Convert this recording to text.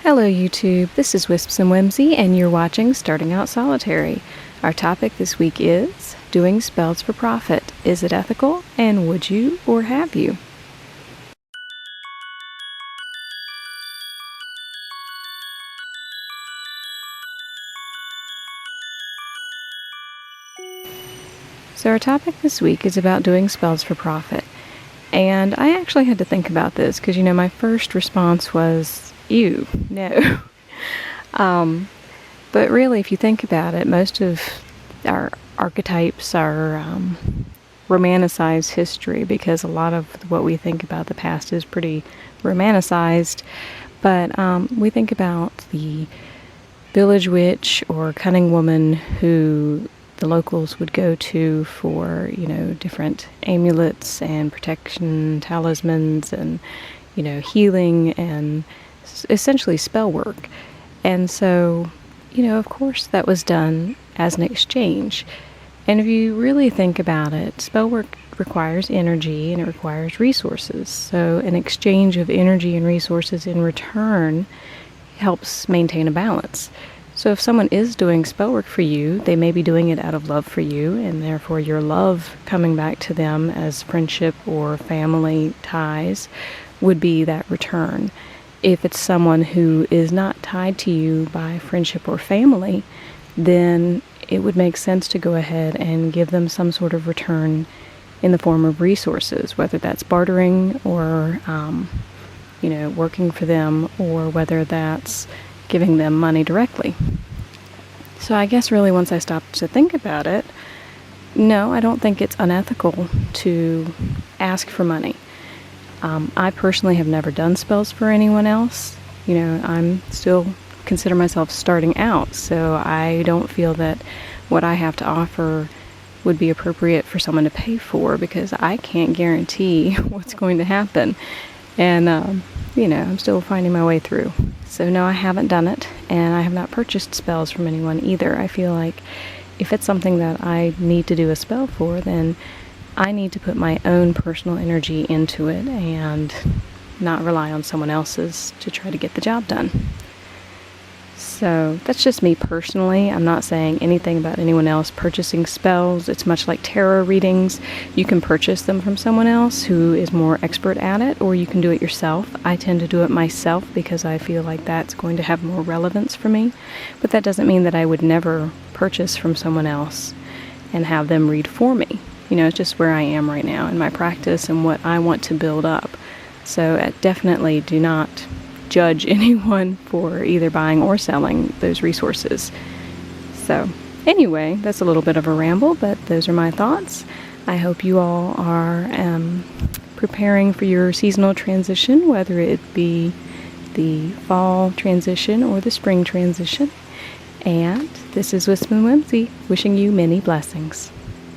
Hello YouTube, this is Wisps and Whimsy and you're watching Starting Out Solitary. Our topic this week is doing spells for profit. Is it ethical, and would you or have you? So our topic this week is about doing spells for profit. And I actually had to think about this because, my first response was, ew, no. But really, if you think about it, most of our archetypes are romanticized history because a lot of what we think about the past is pretty romanticized. But we think about the village witch or cunning woman who the locals would go to for, different amulets and protection talismans and, healing and essentially spell work. And so, of course that was done as an exchange. And if you really think about it, spell work requires energy and it requires resources. So an exchange of energy and resources in return helps maintain a balance. So if someone is doing spell work for you, they may be doing it out of love for you, and therefore your love coming back to them as friendship or family ties would be that return. If it's someone who is not tied to you by friendship or family, then it would make sense to go ahead and give them some sort of return in the form of resources, whether that's bartering or, working for them, or whether that's giving them money directly. So I guess really once I stopped to think about it, no, I don't think it's unethical to ask for money. I personally have never done spells for anyone else. I'm still consider myself starting out, so I don't feel that what I have to offer would be appropriate for someone to pay for, because I can't guarantee what's going to happen. And, I'm still finding my way through. So no, I haven't done it, and I have not purchased spells from anyone either. I feel like if it's something that I need to do a spell for, then I need to put my own personal energy into it and not rely on someone else's to try to get the job done. So that's just me personally. I'm not saying anything about anyone else purchasing spells. It's much like tarot readings. You can purchase them from someone else who is more expert at it, or you can do it yourself. I tend to do it myself because I feel like that's going to have more relevance for me. But that doesn't mean that I would never purchase from someone else and have them read for me. It's just where I am right now in my practice and what I want to build up. So definitely do not judge anyone for either buying or selling those resources. So anyway, that's a little bit of a ramble, but those are my thoughts. I hope you all are preparing for your seasonal transition, whether it be the fall transition or the spring transition. And this is Wisp and Whimsy, wishing you many blessings.